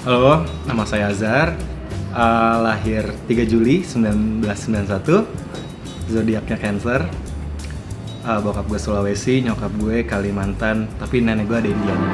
Halo, nama saya Azhar. Lahir 3 Juli 1991. Zodiaknya Cancer. Bokap gue Sulawesi, nyokap gue Kalimantan, tapi nenek gue ada Indianya.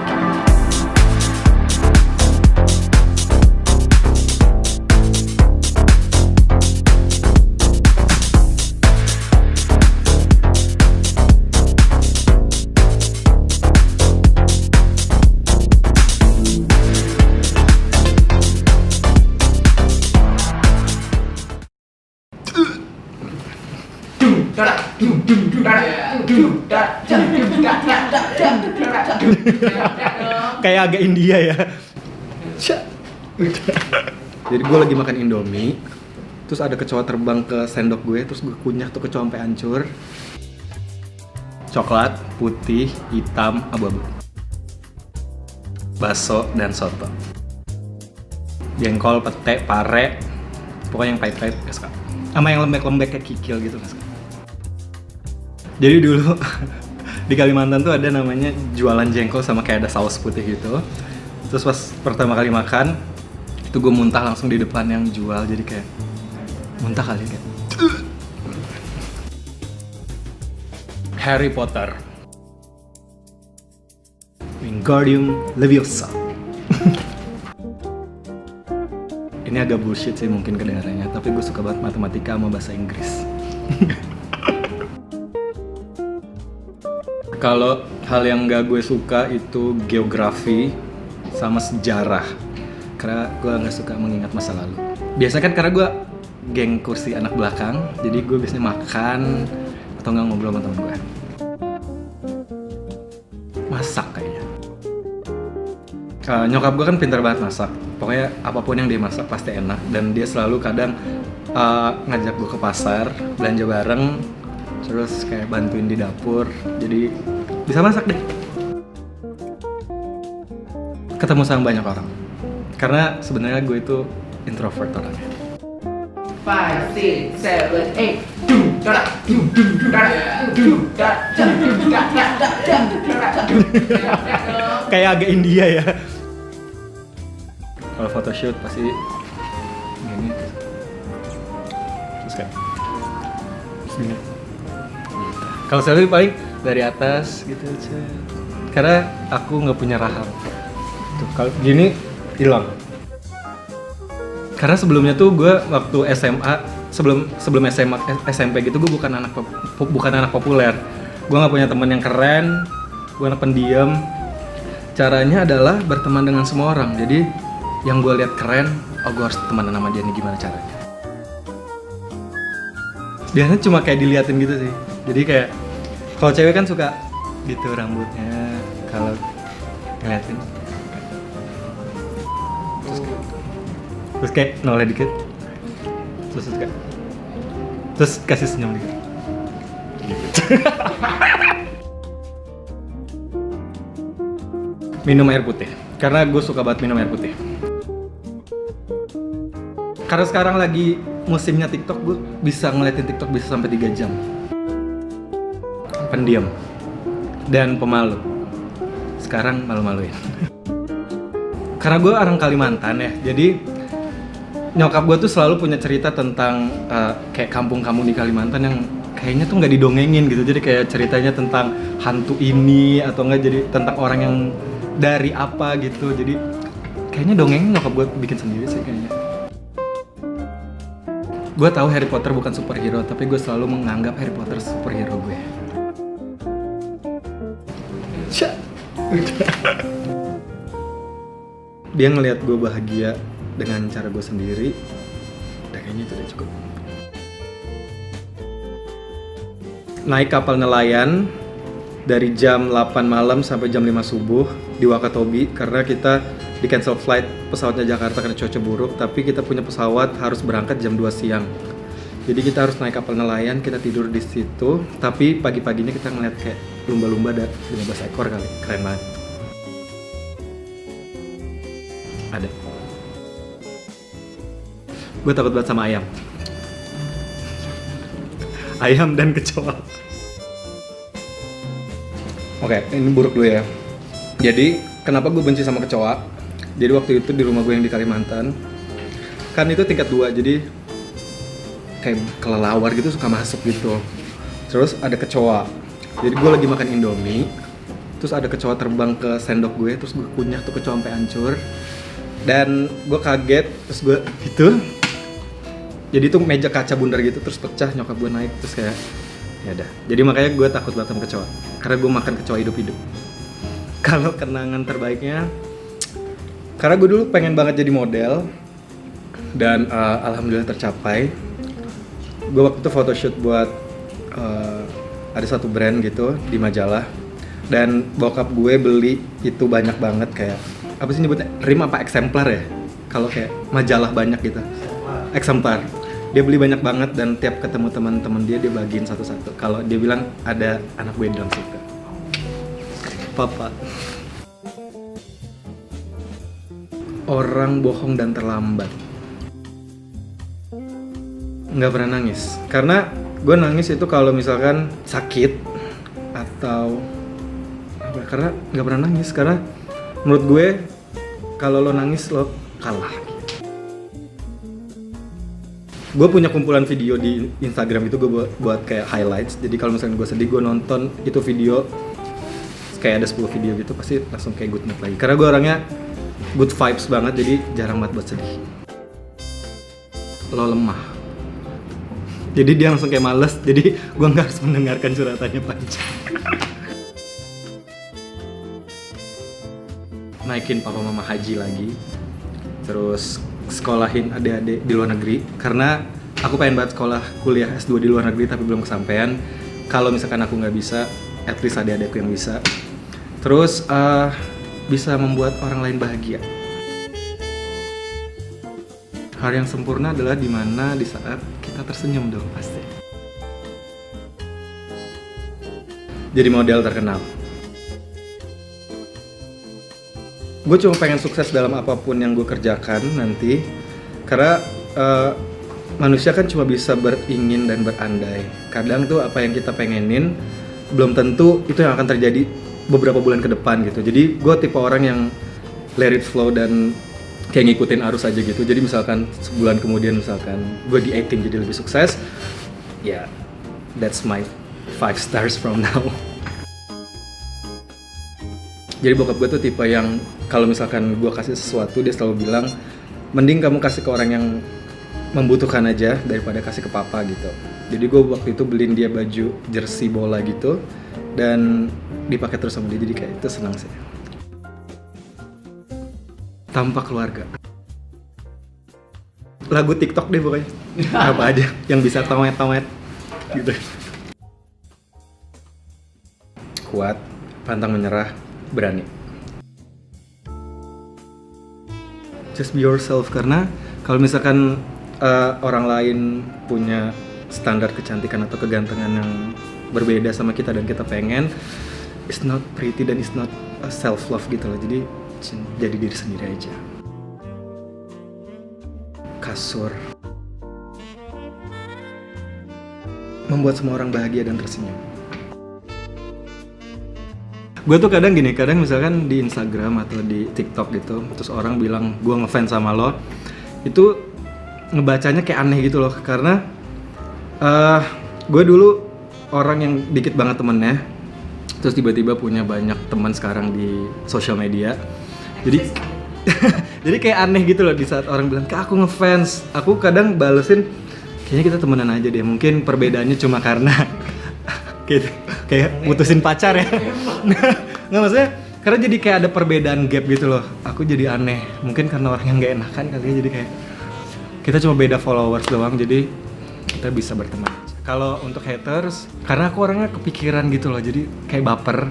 Kayak agak India ya. Jadi gue lagi makan Indomie, terus ada kecoa terbang ke sendok gue, terus gue kunyah tuh kecoa sampai hancur. Coklat, putih, hitam, abu-abu. Bakso dan soto. Jengkol, pete, pare, pokoknya yang pahit-pahit gak suka. Sama yang lembek-lembek kayak kikil gitu gak suka. Jadi dulu di Kalimantan tuh ada namanya jualan jengkol sama kayak ada saus putih gitu. Terus pas pertama kali makan, itu gue muntah langsung di depan yang jual, jadi kayak muntah kali kayak. Harry Potter. Wingardium Leviosa. Ini agak bullshit sih mungkin kedengarannya, tapi gue suka banget matematika sama bahasa Inggris. Kalau hal yang gak gue suka itu geografi sama sejarah, karena gue gak suka mengingat masa lalu. Biasanya kan karena gue geng kursi anak belakang, jadi gue biasanya makan atau nggak ngobrol sama temen gue. Masak kayaknya. Nyokap gue kan pintar banget masak, pokoknya apapun yang dia masak pasti enak, dan dia selalu kadang ngajak gue ke pasar, belanja bareng, terus kayak bantuin di dapur, jadi bisa masak deh. Ketemu sama banyak orang, karena sebenarnya gue itu introvert orangnya. 5, 6, 7, 8. Kayak agak India ya. Kalau photoshoot pasti gini, terus kayak gini. Kalau selfie paling dari atas gitu aja, karena aku nggak punya rahang. Tuh kalau gini hilang. Karena sebelumnya tuh gue waktu SMA, sebelum SMA SMP gitu, gue bukan anak populer. Gue nggak punya teman yang keren, gue anak pendiam. Caranya adalah berteman dengan semua orang. Jadi yang gue lihat keren, oh gue harus temenan sama dia nih, gimana caranya? Biasanya cuma kayak diliatin gitu sih. Jadi kayak kalau cewek kan suka gitu rambutnya, kalau ngeliatin terus kayak noleh dikit, terus kasih senyum dikit gitu. Minum air putih, karena gue suka banget minum air putih. Karena sekarang lagi musimnya TikTok, gue bisa ngeliatin TikTok bisa sampai 3 jam. Pendiam dan pemalu. Sekarang malu-maluin. Karena gue orang Kalimantan ya, jadi nyokap gue tuh selalu punya cerita tentang kayak kampung-kampung di Kalimantan yang kayaknya tuh nggak didongengin gitu. Jadi kayak ceritanya tentang hantu ini atau nggak, jadi tentang orang yang dari apa gitu. Jadi kayaknya dongeng nyokap gue bikin sendiri sih kayaknya. Gue tahu Harry Potter bukan superhero, tapi gue selalu menganggap Harry Potter superhero gue. Dia ngelihat gue bahagia dengan cara gue sendiri, udah kayaknya itu udah cukup. Naik kapal nelayan dari jam 8 malam sampai jam 5 subuh di Wakatobi, karena kita di cancel flight pesawatnya Jakarta karena cuaca buruk, tapi kita punya pesawat harus berangkat jam 2 siang. Jadi kita harus naik kapal nelayan, kita tidur di situ, tapi pagi-paginya kita ngeliat kayak lumba-lumba ada 15 ekor kali, keren banget. Ada. Gue takut banget sama ayam. Ayam dan kecoa. Oke, ini buruk dulu ya. Jadi, kenapa gue benci sama kecoa? Jadi waktu itu di rumah gue yang di Kalimantan, kan itu tingkat 2, jadi kayak kelelawar gitu suka masuk gitu. Terus ada kecoa, jadi gue lagi makan Indomie, terus ada kecoa terbang ke sendok gue, terus gue kunyah tuh kecoa sampai hancur. Dan gue kaget, terus gue gitu. Jadi tuh meja kaca bundar gitu, terus pecah, nyokap gue naik, terus kayak ya udah. Jadi makanya gue takut banget sama kecoa, karena gue makan kecoa hidup-hidup. Kalau kenangan terbaiknya, karena gue dulu pengen banget jadi model, dan alhamdulillah tercapai. Gue waktu itu photoshoot buat ada satu brand gitu di majalah, dan bokap gue beli itu banyak banget, kayak apa sih nyebutnya, rim apa eksemplar ya, kalau kayak majalah banyak gitu, eksemplar. Dia beli banyak banget, dan tiap ketemu teman-teman dia bagiin satu-satu. Kalau dia bilang ada anak gue dalam situ, papa. Orang bohong dan terlambat. Nggak pernah nangis, karena gue nangis itu kalau misalkan sakit atau apa, karena nggak pernah nangis, karena menurut gue kalau lo nangis lo kalah. Gue punya kumpulan video di Instagram itu, gue buat kayak highlights. Jadi kalau misalkan gue sedih, gue nonton itu video, kayak ada 10 video gitu, pasti langsung kayak good mood lagi. Karena gue orangnya good vibes banget, jadi jarang banget buat sedih. Lo lemah, jadi dia langsung kayak males, jadi gue nggak harus mendengarkan curhatannya panjang. Naikin papa mama haji lagi, terus sekolahin adik-adik di luar negeri, karena aku pengen banget sekolah kuliah S2 di luar negeri tapi belum kesampaian. Kalau misalkan aku nggak bisa, at least adik-adikku yang bisa. Terus bisa membuat orang lain bahagia. Hal yang sempurna adalah dimana di saat kita tersenyum dong pasti. Jadi model terkenal. Gue cuma pengen sukses dalam apapun yang gue kerjakan nanti, karena manusia kan cuma bisa beringin dan berandai. Kadang tuh apa yang kita pengenin belum tentu itu yang akan terjadi beberapa bulan ke depan gitu. Jadi gue tipe orang yang let it flow dan kayak ngikutin arus aja gitu. Jadi misalkan sebulan kemudian misalkan gue di acting jadi lebih sukses, ya that's my 5 stars from now. Jadi bokap gue tuh tipe yang kalau misalkan gue kasih sesuatu, dia selalu bilang mending kamu kasih ke orang yang membutuhkan aja daripada kasih ke papa gitu. Jadi gue waktu itu beliin dia baju jersey bola gitu dan dipakai terus sama dia, jadi kayak itu senang sih. Tanpa keluarga. Lagu TikTok deh pokoknya. Apa aja yang bisa tomet-tomet gitu. Kuat, pantang menyerah, berani. Just be yourself, karena kalau misalkan orang lain punya standar kecantikan atau kegantengan yang berbeda sama kita dan kita pengen, it's not pretty dan it's not self love gitu loh. Jadi jadi diri sendiri aja. Kasur. Membuat semua orang bahagia dan tersenyum. Gue tuh kadang gini, kadang misalkan di Instagram atau di TikTok gitu, terus orang bilang gue ngefans sama lo, itu ngebacanya kayak aneh gitu loh, karena gue dulu orang yang dikit banget temennya, terus tiba-tiba punya banyak teman sekarang di sosial media, jadi jadi kayak aneh gitu loh di saat orang bilang ke aku ngefans, aku kadang balesin kayaknya kita temenan aja deh, mungkin perbedaannya cuma karena kayak mutusin pacar ya. Nggak, maksudnya karena jadi kayak ada perbedaan gap gitu loh. Aku jadi aneh, mungkin karena orang yang gak enakan kali ya, jadi kayak kita cuma beda followers doang, jadi kita bisa berteman. Kalau untuk haters, karena aku orangnya kepikiran gitu loh, jadi kayak baper.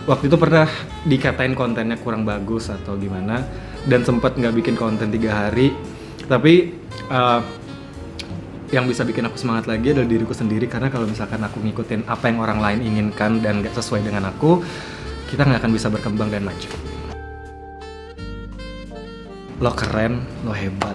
Waktu itu pernah dikatain kontennya kurang bagus atau gimana, dan sempat nggak bikin konten 3 hari. Tapi yang bisa bikin aku semangat lagi adalah diriku sendiri, karena kalau misalkan aku ngikutin apa yang orang lain inginkan dan gak sesuai dengan aku, kita gak akan bisa berkembang dan maju. Lo keren, lo hebat,